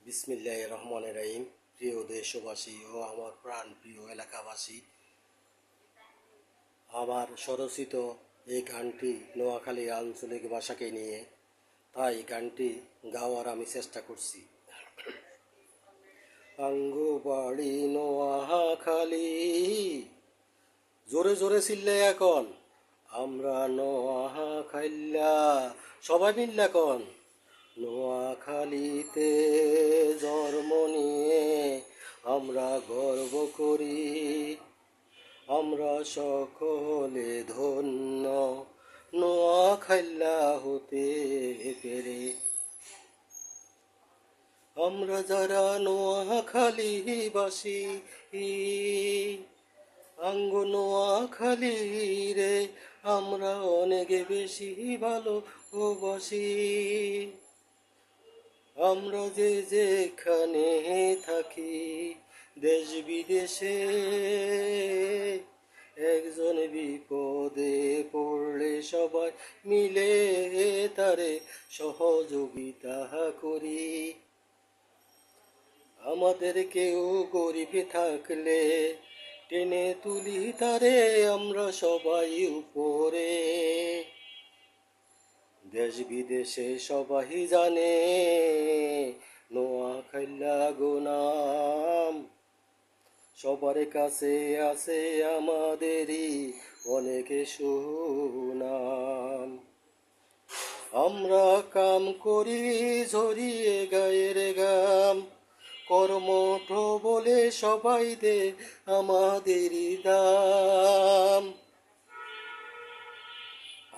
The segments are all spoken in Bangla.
বিসমিল্লাহির রহমানির রহিম। প্রিয় দেশবাসী ও আমার প্রাণ প্রিয় এলাকাবাসী, আমার স্বরচিত এই গানটি নোয়াখালীর আঞ্চলিক ভাষাকে নিয়ে, তাই গানটি গাওয়ার আমি চেষ্টা করছি। আঙ্গু বাড়ি নোয়াখালী, জোরে জোরে চিল্লে এখন আমরা নোয়াখাইল্লা, সবাই মিললে এখন নোয়াখালীতে জন্ম নিয়ে আমরা গর্ব করি, আমরা সকলে ধন্য নোয়াখাইল্লা হতে পেরে। আমরা যারা নোয়াখালীবাসী, আঙ্গ নোয়াখালী রে আমরা অনেক বেশি ভালোবাসি। আমরা যে যেখানে থাকি দেশ বিদেশে, একজন বিপদে পড়লে সবাই মিলে তারে সহযোগিতা করি। আমাদের কেউ গরিবে থাকলে টেনে তুলি তারে আমরা সবাই উপরে। দেশ বিদেশে সবাই জানে নোয়াখাইল্লা গোনাম, সবার কাছে আছে আমাদেরই অনেক সুনাম। আমরা কাম করি ঝরিয়ে গায়ের গাম, কর্মঠ বলে সবাই দে আমাদেরই দাম।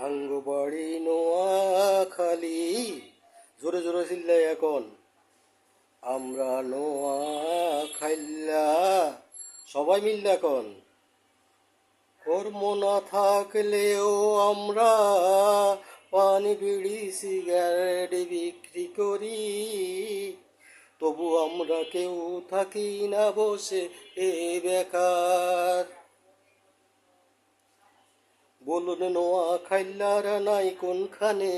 আঙ্গ বাড়ি নোয়াখালী, জোরে জোরে চিল্লাই এখন আমরা নোয়াখাইল্লা, সবাই মিললে এখন। কর্ম না থাকলেও আমরা পানি বিড়ি সিগারেট বিক্রি করি, তবু আমরা কেউ থাকি না বসে বেকার। বলুন নোয়াখাইল্লার নাই কোনখানে,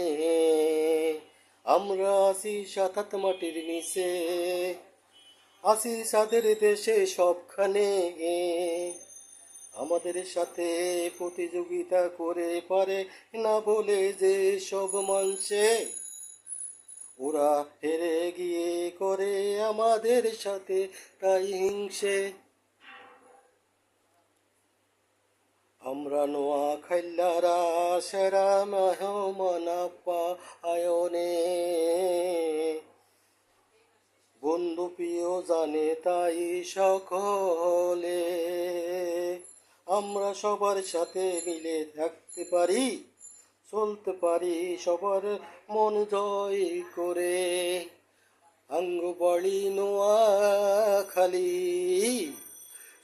আমরা আছি সাত মাটির নিচে, আছি সাদের দেশে সবখানে। আমাদের সাথে প্রতিযোগিতা করে পারে না বলে যে সব মঞ্চে, ওরা হেরে গিয়ে করে আমাদের সাথে তাই হিংসে। আমরা নোয়াখাইল্লারা সেরা মেহমান আপ্যায়নে, বন্ধু প্রিয় জানে তাই সকলে। আমরা সবার সাথে মিলে থাকতে পারি, চলতে পারি সবার মন জয় করে। আঙ্গ বাড়ি নোয়াখালী,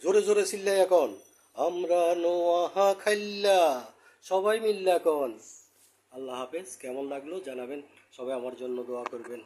জোরে জোরে চিল্লাই এখন আমরা নোয়াখাইল্লা, সবাই মিললে এখন। আল্লাহ হাফেজ। কেমন লাগলো জানাবেন, সবাই আমার জন্য দোয়া করবেন।